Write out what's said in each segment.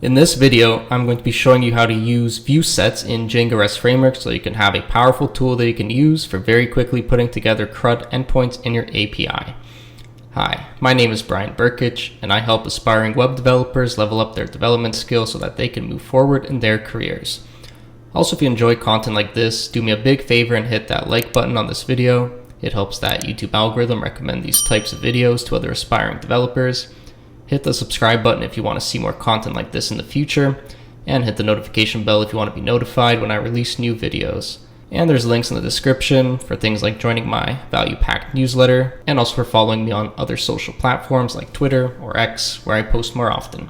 In this video, I'm going to be showing you how to use ViewSets in Django REST Framework so you can have a powerful tool that you can use for very quickly putting together CRUD endpoints in your API. Hi, my name is Bryan and I help aspiring web developers level up their development skills so that they can move forward in their careers. Also, if you enjoy content like this, do me a big favor and hit that like button on this video. It helps that YouTube algorithm recommend these types of videos to other aspiring developers. Hit the subscribe button if you want to see more content like this in the future, and hit the notification bell if you want to be notified when I release new videos. And there's links in the description for things like joining my value-packed newsletter, and also for following me on other social platforms like Twitter or X, where I post more often.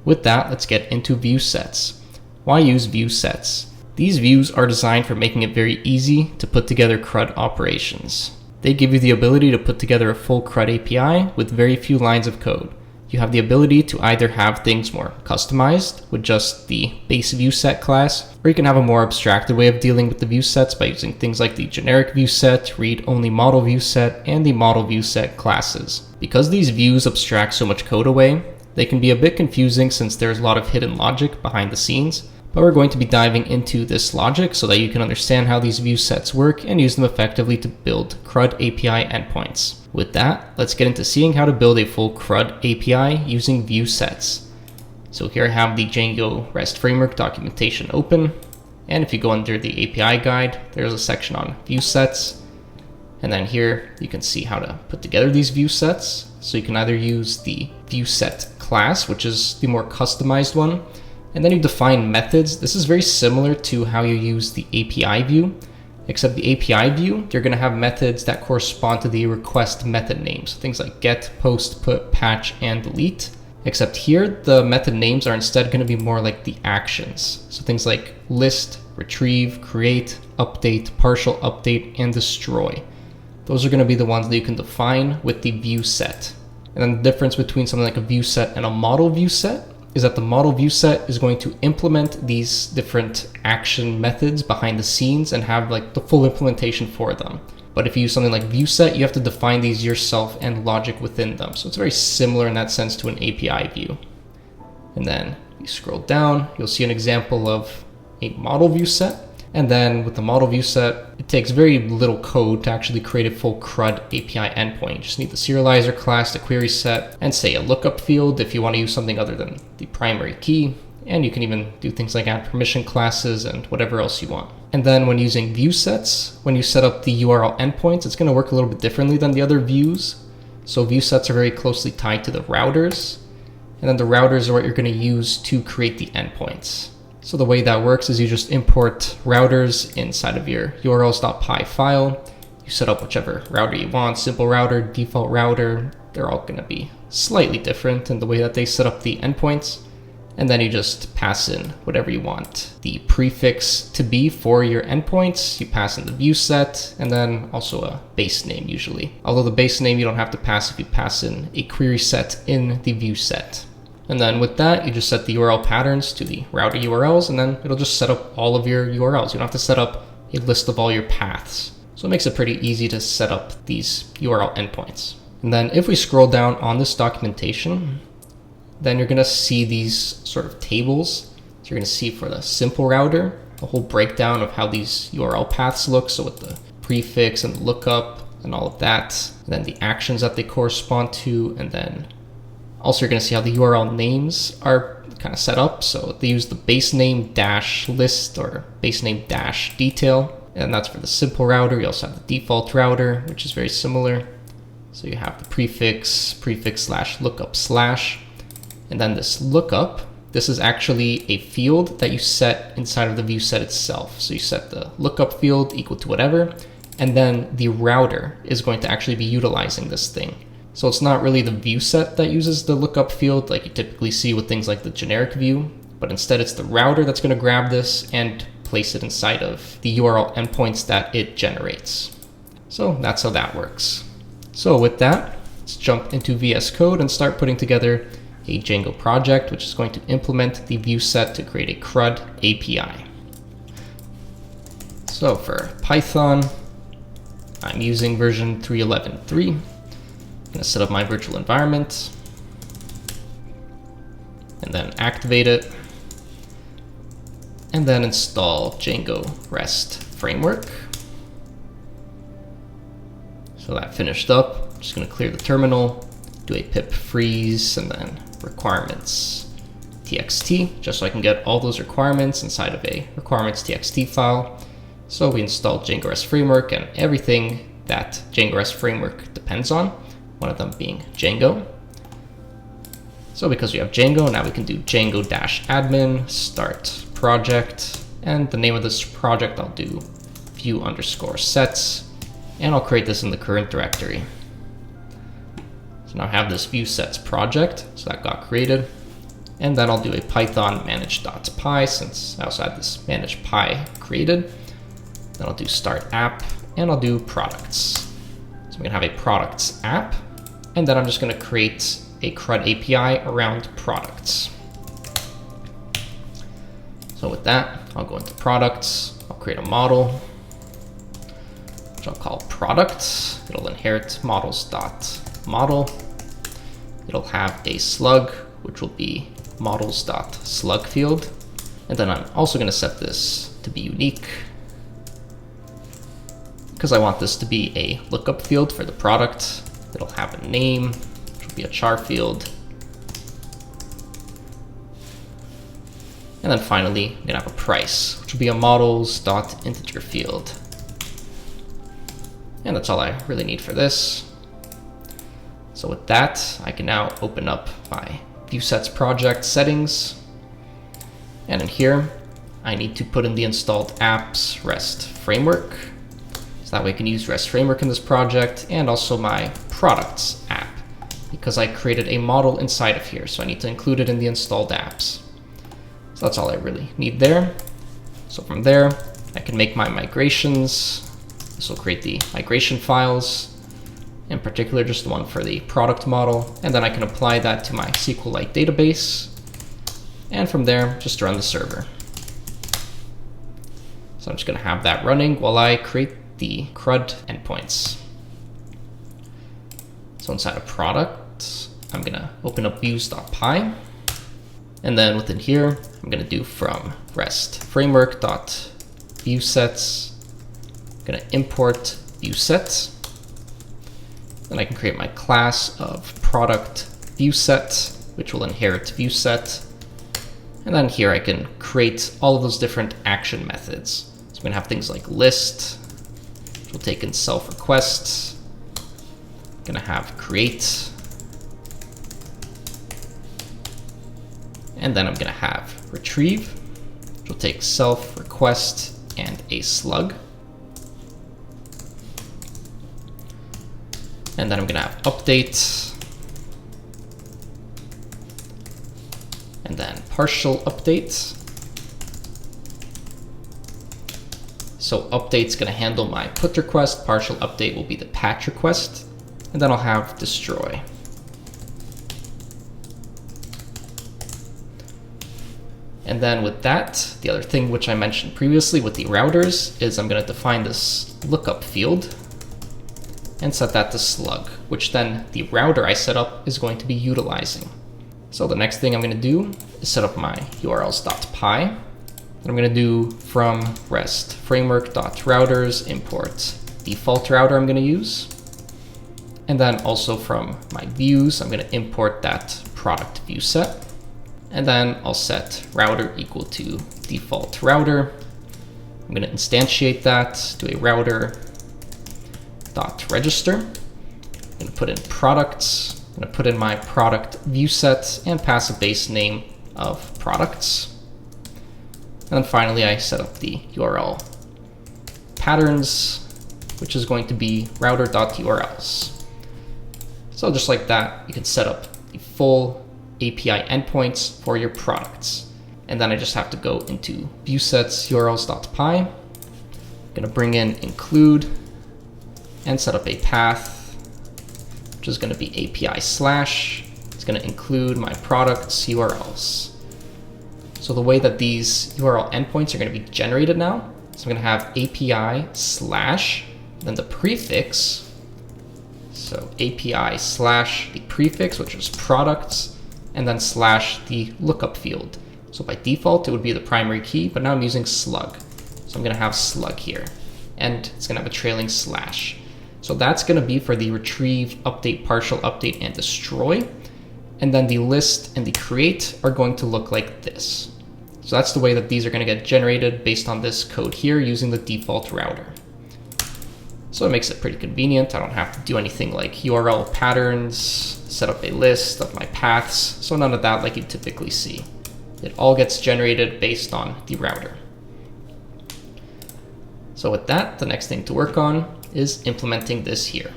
With that, let's get into ViewSets. Why use ViewSets? These views are designed for making it very easy to put together CRUD operations. They give you the ability to put together a full CRUD API with very few lines of code. You have the ability to either have things more customized with just the base ViewSet class, or you can have a more abstracted way of dealing with the ViewSets by using things like the generic ViewSet, read-only ModelViewSet, and the ModelViewSet classes. Because these views abstract so much code away, they can be a bit confusing since there's a lot of hidden logic behind the scenes, but we're going to be diving into this logic so that you can understand how these ViewSets work and use them effectively to build CRUD API endpoints. With that, let's get into seeing how to build a full CRUD API using ViewSets. So here I have the Django REST Framework documentation open, and if you go under the API guide, there's a section on ViewSets, and then here you can see how to put together these ViewSets. So you can either use the ViewSet class, which is the more customized one, and then you define methods. This is very similar to how you use the API view, except the API view, you're going to have methods that correspond to the request method names. Things like get, post, put, patch, and delete. Except here, the method names are instead going to be more like the actions. So things like list, retrieve, create, update, partial update, and destroy. Those are going to be the ones that you can define with the ViewSet. And then the difference between something like a ViewSet and a ModelViewSet is that the ModelViewSet is going to implement these different action methods behind the scenes and have like the full implementation for them. But if you use something like ViewSet, you have to define these yourself and logic within them. So it's very similar in that sense to an API view. And then you scroll down, you'll see an example of a ModelViewSet. And then with the ModelViewSet, it takes very little code to actually create a full CRUD API endpoint. You just need the serializer class, the query set, and say a lookup field if you want to use something other than the primary key. And you can even do things like add permission classes and whatever else you want. And then when using ViewSets, when you set up the URL endpoints, it's going to work a little bit differently than the other views. So ViewSets are very closely tied to the routers. And then the routers are what you're going to use to create the endpoints. So the way that works is you just import routers inside of your urls.py file. You set up whichever router you want, simple router, default router. They're all going to be slightly different in the way that they set up the endpoints. And then you just pass in whatever you want the prefix to be for your endpoints. You pass in the ViewSet and then also a base name usually. Although the base name you don't have to pass if you pass in a query set in the ViewSet. And then with that, you just set the URL patterns to the router URLs, and then it'll just set up all of your URLs. You don't have to set up a list of all your paths. So it makes it pretty easy to set up these URL endpoints. And then if we scroll down on this documentation, then you're going to see these sort of tables. So you're going to see for the simple router, a whole breakdown of how these URL paths look. So with the prefix and the lookup and all of that, and then the actions that they correspond to, and then also, you're going to see how the URL names are kind of set up. So they use the base name dash list or base name dash detail. And that's for the simple router. You also have the default router, which is very similar. So you have the prefix slash lookup slash. And then this lookup, this is actually a field that you set inside of the ViewSet itself. So you set the lookup field equal to whatever. And then the router is going to actually be utilizing this thing. So it's not really the ViewSet that uses the lookup field like you typically see with things like the generic view, but instead it's the router that's going to grab this and place it inside of the URL endpoints that it generates. So that's how that works. So with that, let's jump into VS Code and start putting together a Django project, which is going to implement the ViewSet to create a CRUD API. So for Python, I'm using version 3.11.3. I'm going to set up my virtual environment. and then activate it, and then install Django REST Framework. So that finished up. I'm just going to clear the terminal, do a pip freeze, and then requirements txt, just so I can get all those requirements inside of a requirements txt file. So we installed Django REST Framework and everything that Django REST Framework depends on, one of them being Django. So because we have Django, now we can do Django-admin start project, and the name of this project I'll do view_sets, and I'll create this in the current directory. So now I have this ViewSets project, so that got created, and then I'll do a Python manage.py since I also had this manage.py created. Then I'll do start app, and I'll do products. So I'm gonna have a products app, and then I'm just gonna create a CRUD API around products. So with that, I'll go into products, I'll create a model, which I'll call product. It'll inherit models.model. It'll have a slug, which will be models.slug field. And then I'm also gonna set this to be unique because I want this to be a lookup field for the product. It'll have a name, which will be a char field. And then finally, I'm gonna have a price, which will be a models.integer field. And that's all I really need for this. So with that, I can now open up my ViewSets project settings. And in here, I need to put in the installed apps REST framework. So that way I can use REST framework in this project, and also my products app, because I created a model inside of here. So I need to include it in the installed apps. So that's all I really need there. So from there, I can make my migrations. This will create the migration files, in particular just the one for the product model, and then I can apply that to my SQLite database, and from there just run the server. So I'm just going to have that running while I create the CRUD endpoints. So inside of product, I'm going to open up views.py, and then within here I'm going to do from REST framework.viewsets. I'm going to import ViewSet. Then I can create my class of product ViewSet, which will inherit ViewSet. And then here I can create all of those different action methods. So I'm going to have things like list, which will take in self requests. I'm going to have create. And then I'm going to have retrieve, which will take self request and a slug. And then I'm going to have update, and then partial update. So update's going to handle my put request, partial update will be the patch request, and then I'll have destroy. And then with that, the other thing which I mentioned previously with the routers is I'm going to define this lookup field and set that to slug, which then the router I set up is going to be utilizing. So the next thing I'm going to do is set up my urls.py. Then I'm going to do from REST framework.routers import default router I'm going to use. And then also from my views, I'm going to import that product view set. And then I'll set router equal to default router. I'm going to instantiate that to a router dot register. I'm going to put in products. I'm going to put in my product view set and pass a base name of products. And then finally, I set up the URL patterns, which is going to be router.urls. So just like that, you can set up the full API endpoints for your products. And then I just have to go into ViewSets urls.py. I'm going to bring in include and set up a path, which is going to be API slash. It's going to include my products URLs. So the way that these URL endpoints are going to be generated now, so I'm going to have API slash, then the prefix. So API slash the prefix, which is products, and then slash the lookup field. So by default, it would be the primary key, but now I'm using slug. So I'm gonna have slug here, and it's gonna have a trailing slash. So that's gonna be for the retrieve, update, partial update, and destroy. And then the list and the create are going to look like this. So that's the way that these are gonna get generated based on this code here using the default router. So it makes it pretty convenient. I don't have to do anything like URL patterns, set up a list of my paths. So none of that like you typically see. It all gets generated based on the router. So with that, the next thing to work on is implementing this here.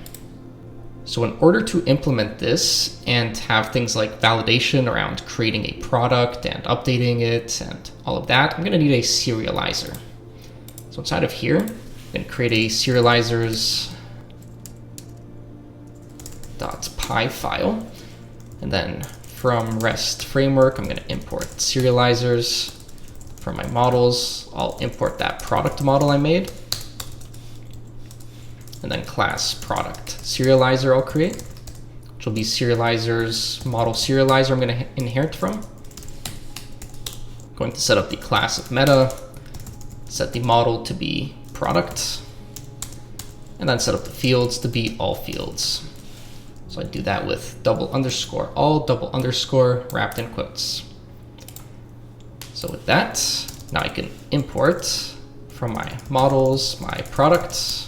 So in order to implement this and have things like validation around creating a product and updating it and all of that, I'm gonna need a serializer. So inside of here, I'm gonna create a serializers.py file. And then from REST Framework, I'm gonna import serializers. For my models, I'll import that product model I made. And then class product serializer I'll create, which will be serializers model serializer I'm going to inherit from. I'm going to set up the class of meta, set the model to be product, and then set up the fields to be all fields. So I do that with double underscore all, double underscore wrapped in quotes. So with that, now I can import from my models, my products,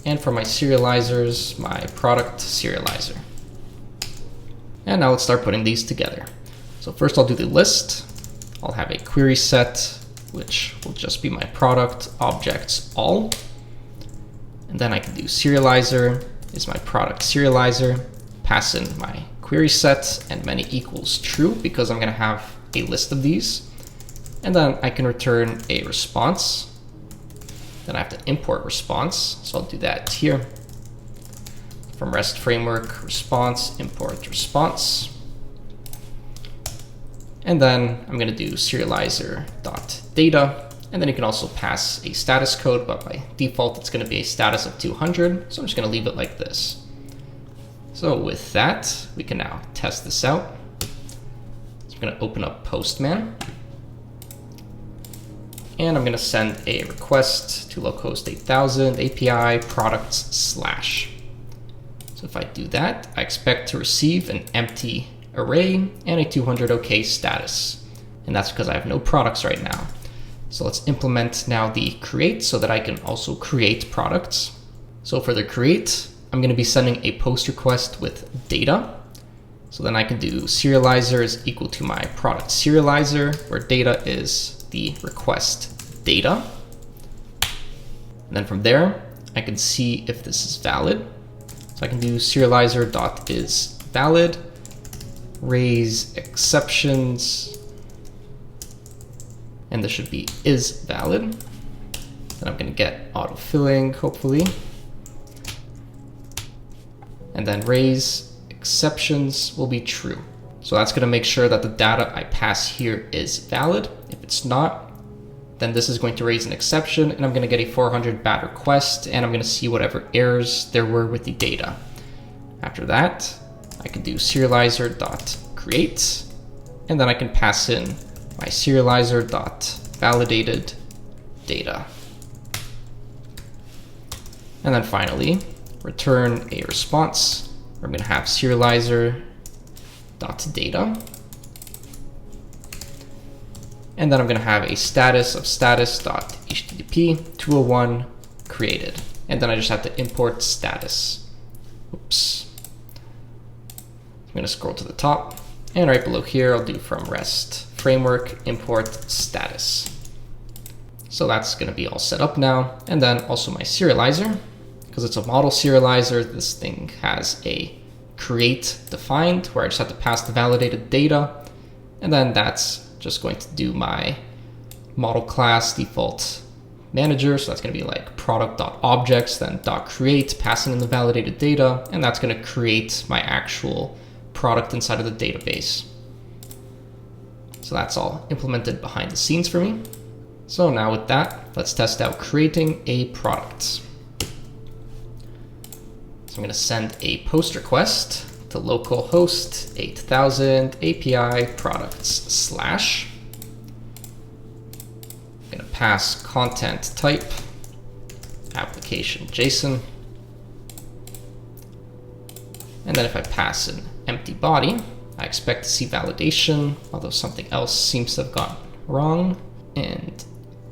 and for my serializers, my product serializer. And now let's start putting these together. So first I'll do the list. I'll have a query set, which will just be my product objects all. And then I can do serializer is my product serializer, pass in my query set and many equals true because I'm gonna have a list of these. And then I can return a response. Then I have to import response, so I'll do that here. From REST Framework, response, import response. And then I'm gonna do serializer.data, and then you can also pass a status code, but by default it's gonna be a status of 200, so I'm just gonna leave it like this. So with that, we can now test this out. So I'm gonna open up Postman. And I'm going to send a request to localhost 8000 API products slash. So if I do that, I expect to receive an empty array and a 200 OK status. And that's because I have no products right now. So let's implement now the create so that I can also create products. So for the create, I'm going to be sending a post request with data. So then I can do serializer is equal to my product serializer, where data is the request data. And then from there, I can see if this is valid. So I can do serializer.is valid, raise exceptions, and this should be is valid. Then I'm gonna get autofilling, hopefully. And then raise exceptions will be true. So that's gonna make sure that the data I pass here is valid. If it's not, then this is going to raise an exception and I'm gonna get a 400 bad request and I'm gonna see whatever errors there were with the data. After that, I can do serializer.create and then I can pass in my serializer.validated data. And then finally, return a response. We're gonna have serializer.data. And then I'm going to have a status of status.http 201 created. And then I just have to import status. Oops. I'm going to scroll to the top. And right below here, I'll do from REST Framework import status. So that's going to be all set up now. And then also my serializer, because it's a model serializer, this thing has a create defined where I just have to pass the validated data. And then that's just going to do my model class default manager. So that's going to be like product.objects, then .create, passing in the validated data, and that's going to create my actual product inside of the database. So that's all implemented behind the scenes for me. So now with that, let's test out creating a product. So I'm going to send a post request to localhost 8000 API products / I'm going to pass content type application JSON. And then if I pass an empty body, I expect to see validation, although something else seems to have gone wrong. And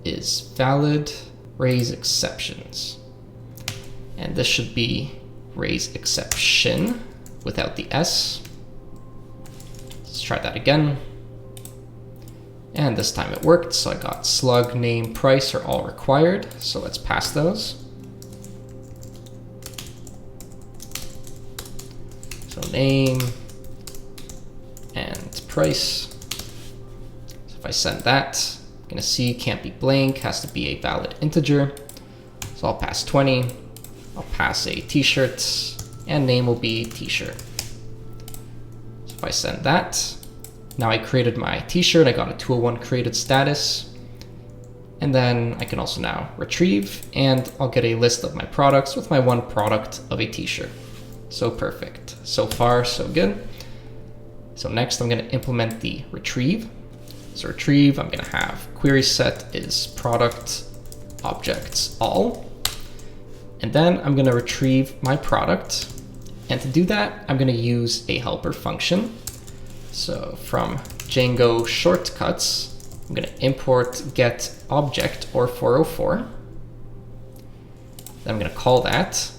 is valid raise exceptions. And this should be raise exception without the S. Let's try that again. And this time it worked, so I got slug, name, price are all required. So let's pass those. So name and price. So if I send that, I'm gonna see can't be blank, has to be a valid integer. So I'll pass 20. I'll pass a t-shirt, and name will be t-shirt. So if I send that, now I created my t-shirt, I got a 201 created status. And then I can also now retrieve, and I'll get a list of my products with my one product of a t-shirt. So perfect. So far, so good. So next I'm gonna implement the retrieve. So retrieve, I'm gonna have query set is product objects all. And then I'm gonna retrieve my product. And to do that, I'm gonna use a helper function. So from Django shortcuts, I'm gonna import get object or 404. Then I'm gonna call that.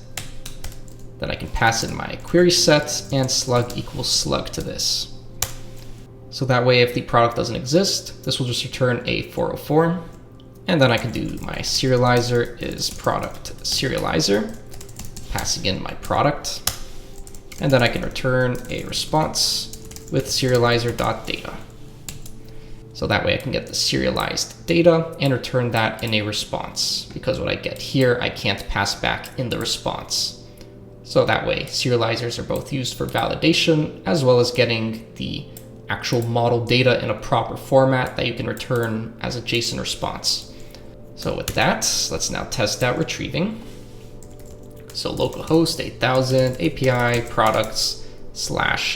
Then I can pass in my query set and slug equals slug to this. So that way, if the product doesn't exist, this will just return a 404. And then I can do my serializer is product serializer, passing in my product. And then I can return a response with serializer.data. So that way I can get the serialized data and return that in a response, because what I get here, I can't pass back in the response. So that way serializers are both used for validation as well as getting the actual model data in a proper format that you can return as a JSON response. So with that, let's now test out retrieving. So localhost 8000 API products /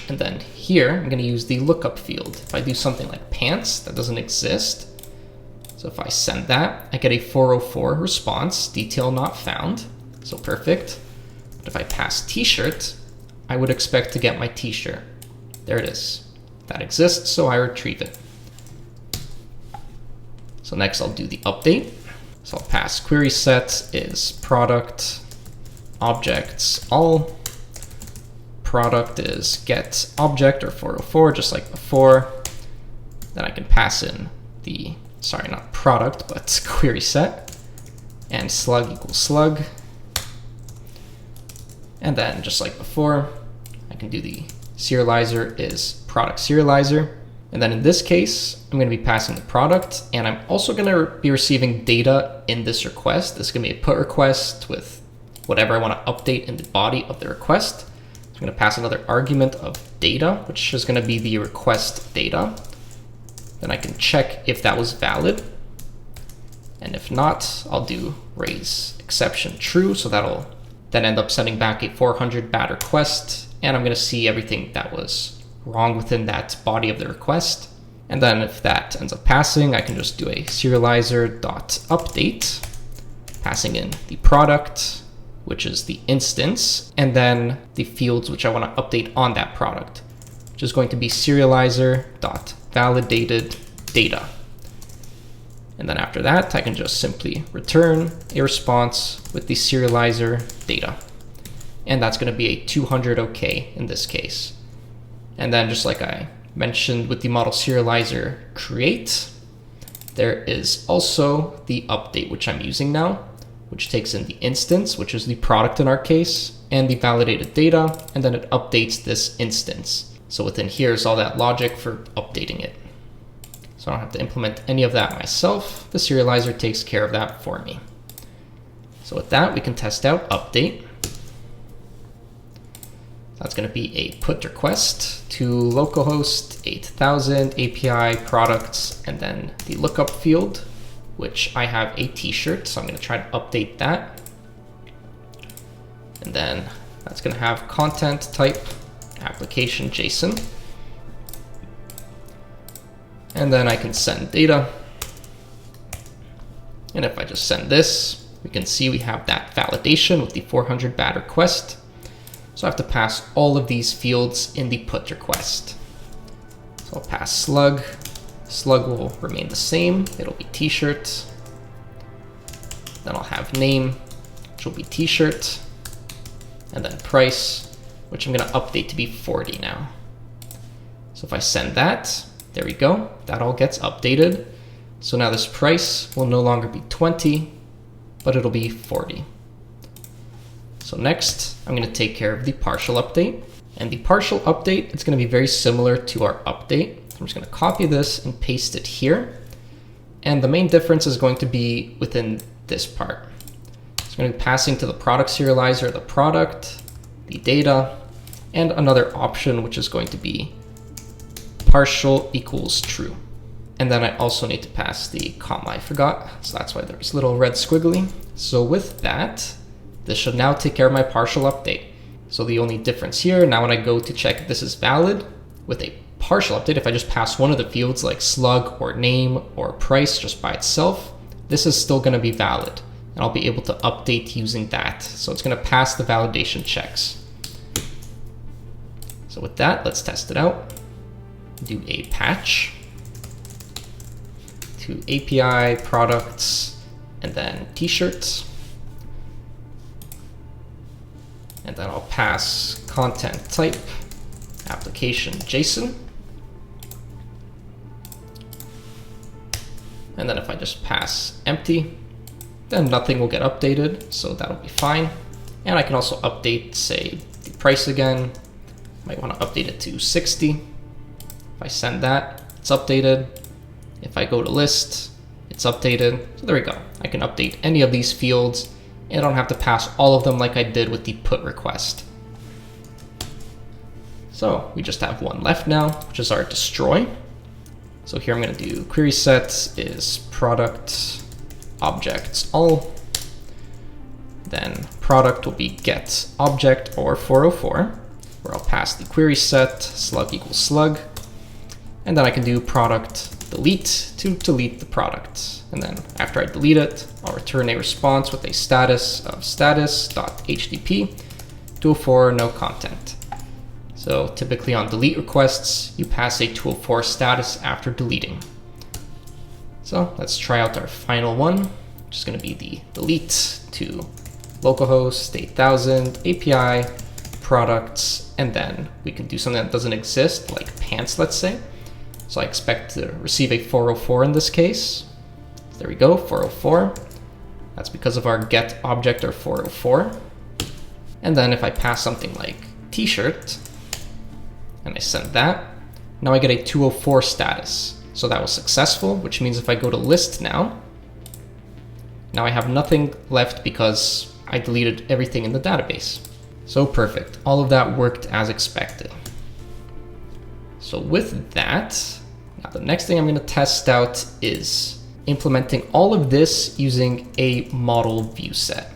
and then here I'm going to use the lookup field. If I do something like pants, that doesn't exist. So if I send that, I get a 404 response, detail not found. So perfect. But if I pass t-shirt, I would expect to get my t-shirt. There it is. That exists, so I retrieve it. So next I'll do the update. So I'll pass query set is product objects all. Product is get object or 404, just like before. Then I can pass in the, sorry, not product, but query set, and slug equals slug. And then just like before, I can do the serializer is product serializer. And then in this case, I'm going to be passing the product, and I'm also going to be receiving data in this request. This is going to be a put request with whatever I want to update in the body of the request. So I'm going to pass another argument of data, which is going to be the request data. Then I can check if that was valid. And if not, I'll do raise exception true. So that'll then end up sending back a 400 bad request. And I'm going to see everything that was wrong within that body of the request. And then if that ends up passing, I can just do a serializer.update, passing in the product, which is the instance, and then the fields which I want to update on that product, which is going to be serializer.validated data. And then after that, I can just simply return a response with the serializer data. And that's going to be a 200 OK in this case. And then just like I mentioned with the model serializer create, there is also the update, which I'm using now, which takes in the instance, which is the product in our case, and the validated data, and then it updates this instance. So within here is all that logic for updating it. So I don't have to implement any of that myself. The serializer takes care of that for me. So with that, we can test out update. That's going to be a put request to localhost 8000 API products, and then the lookup field, which I have a t-shirt, so I'm going to try to update that. And then that's going to have content type application JSON. And then I can send data. And if I just send this, we can see we have that validation with the 400 BAT request. So I have to pass all of these fields in the put request. So I'll pass slug. Slug will remain the same. It'll be t-shirt. Then I'll have name, which will be t-shirt. And then price, which I'm going to update to be 40 now. So if I send that, there we go. That all gets updated. So now this price will no longer be 20, but it'll be 40. So next, I'm going to take care of the partial update. And the partial update, it's going to be very similar to our update. I'm just going to copy this and paste it here. And the main difference is going to be within this part. It's going to be passing to the product serializer, the product, the data, and another option, which is going to be partial equals true. And then I also need to pass the comma I forgot. So that's why there's little red squiggly. So with that, this should now take care of my partial update. So the only difference here, now when I go to check if this is valid with a partial update, if I just pass one of the fields like slug or name or price just by itself, this is still going to be valid. And I'll be able to update using that. So it's going to pass the validation checks. So with that, let's test it out. Do a patch to API products and then t-shirts. And then I'll pass content type application JSON. And then if I just pass empty, then nothing will get updated. So that'll be fine. And I can also update, say, the price again. Might want to update it to 60. If I send that, it's updated. If I go to list, it's updated. So there we go. I can update any of these fields and I don't have to pass all of them like I did with the put request. So we just have one left now, which is our destroy. So here I'm going to do query set is product objects all. Then product will be get object or 404, where I'll pass the query set slug equals slug. And then I can do product delete to delete the product. And then after I delete it, I'll return a response with a status of status.hdp 204 no content. So typically on delete requests, you pass a 204 status after deleting. So let's try out our final one, which is going to be the delete to localhost 8000 API products, and then we can do something that doesn't exist, like pants, let's say. So I expect to receive a 404 in this case. There we go, 404. That's because of our get object or 404. And then if I pass something like t-shirt, and I send that, now I get a 204 status. So that was successful, which means if I go to list now I have nothing left because I deleted everything in the database. So perfect, all of that worked as expected. So with that, now the next thing I'm going to test out is implementing all of this using a ModelViewSet.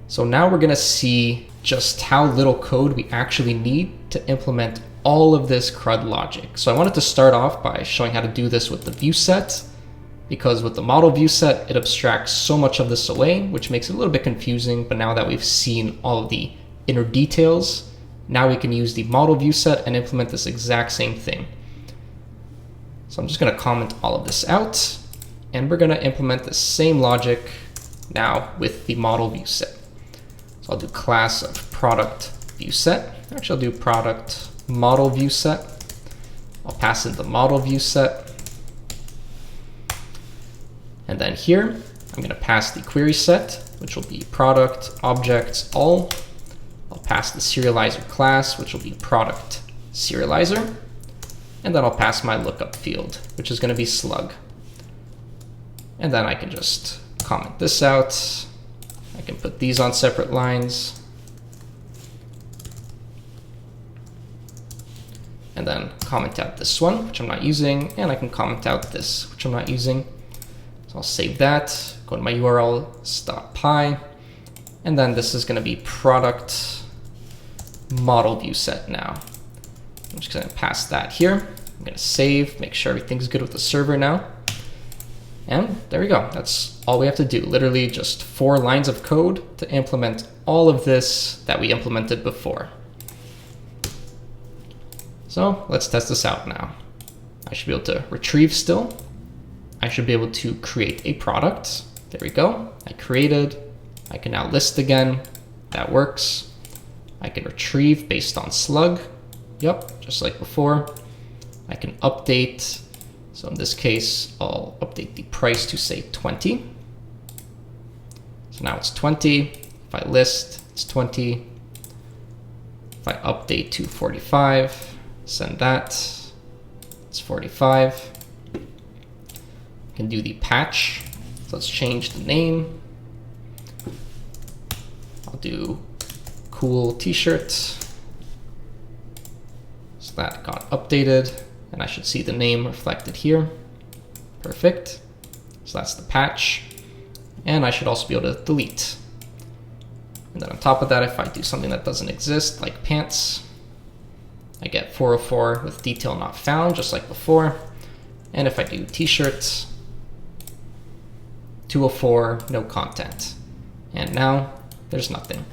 So now we're going to see just how little code we actually need to implement all of this CRUD logic. So I wanted to start off by showing how to do this with the ViewSet, because with the ModelViewSet, it abstracts so much of this away, which makes it a little bit confusing. But now that we've seen all of the inner details, now we can use the ModelViewSet and implement this exact same thing. So I'm just going to comment all of this out, and we're going to implement the same logic now with the ModelViewSet. So I'll do class of product ViewSet. Actually, I'll do product ModelViewSet. I'll pass in the ModelViewSet. And then here, I'm going to pass the query set, which will be product objects all. I'll pass the serializer class, which will be product serializer. And then I'll pass my lookup field, which is going to be slug. And then I can just comment this out. I can put these on separate lines. And then comment out this one, which I'm not using. And I can comment out this, which I'm not using. So I'll save that, go to my urls.py. And then this is going to be product ModelViewSet now. I'm just going to pass that here. I'm going to save, make sure everything's good with the server now. And there we go. That's all we have to do. Literally just 4 lines of code to implement all of this that we implemented before. So let's test this out now. I should be able to retrieve still. I should be able to create a product. There we go. I created. I can now list again. That works. I can retrieve based on slug. Yep, just like before. I can update. So in this case, I'll update the price to say 20. So now it's 20. If I list, it's 20. If I update to 45, send that. It's 45. I can do the patch. So let's change the name. I'll do cool t-shirt. So that got updated. And I should see the name reflected here. Perfect. So that's the patch. And I should also be able to delete. And then on top of that, if I do something that doesn't exist, like pants, I get 404 with detail not found, just like before. And if I do t-shirts, 204, no content. And now there's nothing.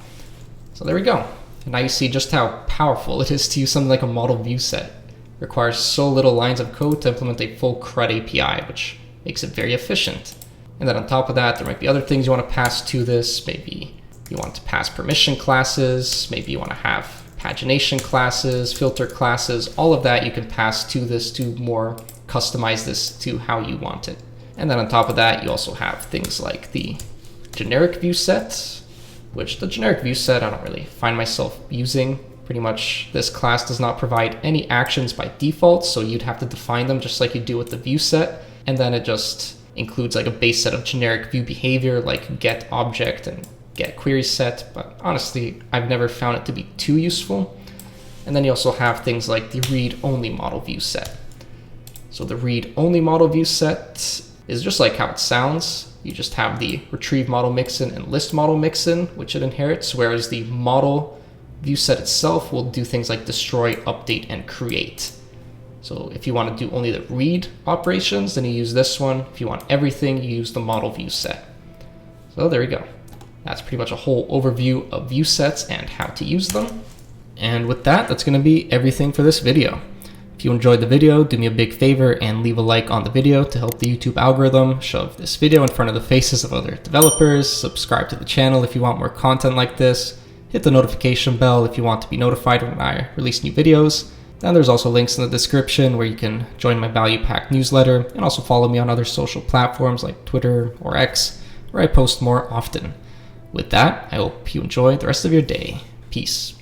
So there we go. And now you see just how powerful it is to use something like a ModelViewSet. Requires so little lines of code to implement a full CRUD API, which makes it very efficient. And then on top of that, there might be other things you want to pass to this. Maybe you want to pass permission classes. Maybe you want to have pagination classes, filter classes. All of that you can pass to this to more customize this to how you want it. And then on top of that, you also have things like the generic view set, which the generic view set I don't really find myself using. Pretty much this class does not provide any actions by default, so you'd have to define them just like you do with the view set. And then it just includes like a base set of generic view behavior like get object and get query set. But honestly, I've never found it to be too useful. And then you also have things like the read-only model view set. So the read-only model view set is just like how it sounds. You just have the retrieve model mixin and list model mixin, which it inherits, whereas the model view set itself will do things like destroy, update, and create. So if you want to do only the read operations, then you use this one. If you want everything, you use the model view set. So there we go. That's pretty much a whole overview of view sets and how to use them. And with that, that's going to be everything for this video. If you enjoyed the video, do me a big favor and leave a like on the video to help the YouTube algorithm shove this video in front of the faces of other developers. Subscribe to the channel if you want more content like this. Hit the notification bell if you want to be notified when I release new videos. And there's also links in the description where you can join my Value Pack newsletter and also follow me on other social platforms like Twitter or X, where I post more often. With that, I hope you enjoy the rest of your day. Peace.